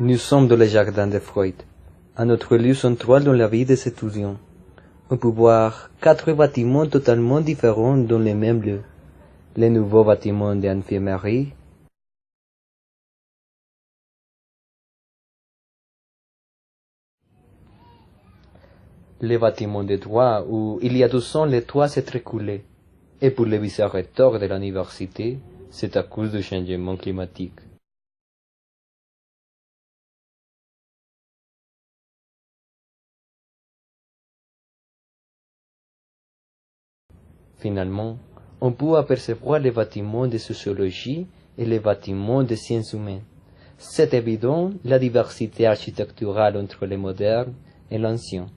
Nous sommes dans le jardin de Freud, à notre lieu central dans la vie des étudiants. On peut voir 4 bâtiments totalement différents dans le même lieu. Les nouveaux bâtiments d'infirmerie, les bâtiments de droit où il y a 2 ans les toits s'étaient écroulés. Et pour le vice-recteur de l'université, c'est à cause du changement climatique. Finalement, on peut apercevoir les bâtiments de sociologie et les bâtiments de sciences humaines. C'est évident la diversité architecturale entre le moderne et l'ancien.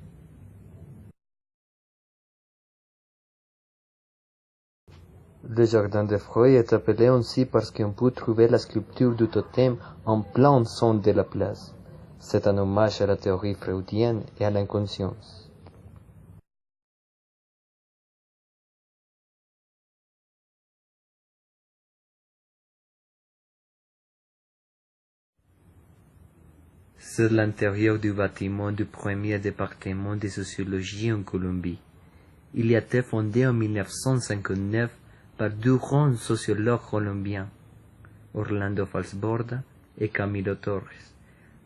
Le jardin de Freud est appelé ainsi parce qu'on peut trouver la sculpture du totem en plein centre de la place. C'est un hommage à la théorie freudienne et à l'inconscience. C'est l'intérieur du bâtiment du premier département de sociologie en Colombie. Il a été fondé en 1959 par 2 grands sociologues colombiens, Orlando Falsborda et Camilo Torres,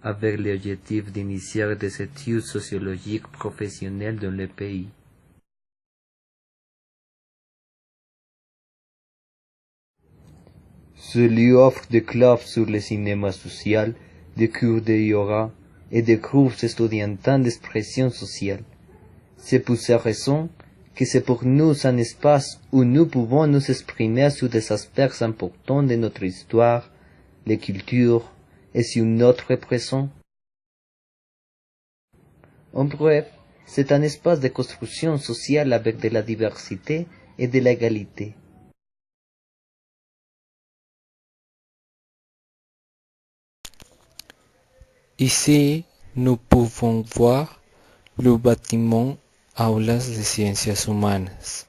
avec l'objectif d'initier des études sociologiques professionnelles dans le pays. Ce lieu offre des clubs sur le cinéma social, des cours de yoga et des groupes étudiantins d'expression sociale. C'est pour cette raison que c'est pour nous un espace où nous pouvons nous exprimer sur des aspects importants de notre histoire, les cultures et sur notre présent. En bref, c'est un espace de construction sociale avec de la diversité et de l'égalité. Ici, nous pouvons voir le bâtiment Aulas de Ciencias Humanas.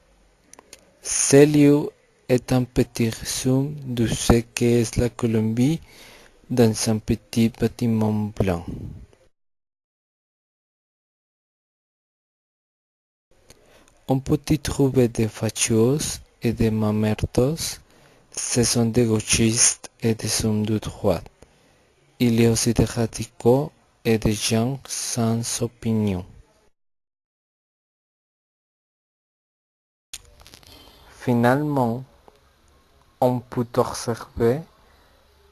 Ce lieu est un petit résumé de ce qu'est la Colombie dans un petit bâtiment blanc. On peut y trouver des fachos et des mamertos, ce sont des gauchistes et des hommes de droite. Il y a aussi des radicaux et des gens sans opinion. Finalement, on peut observer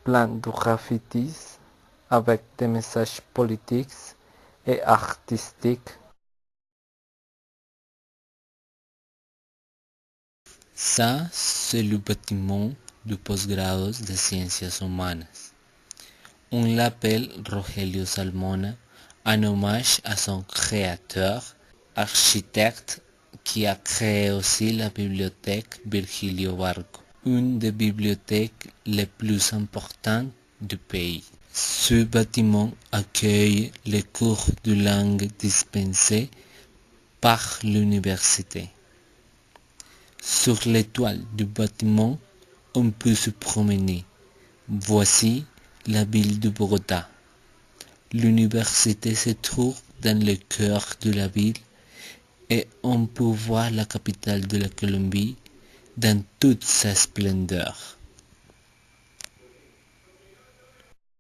plein de graffitis avec des messages politiques et artistiques. Ça, c'est le bâtiment du postgrado de Ciencias Humanas. On l'appelle Rogelio Salmona en hommage à son créateur, architecte qui a créé aussi la bibliothèque Virgilio Barco, une des bibliothèques les plus importantes du pays. Ce bâtiment accueille les cours de langue dispensés par l'université. Sur l'étoile du bâtiment, on peut se promener. Voici la ville de Bogota. L'université se trouve dans le cœur de la ville et on peut voir la capitale de la Colombie dans toute sa splendeur.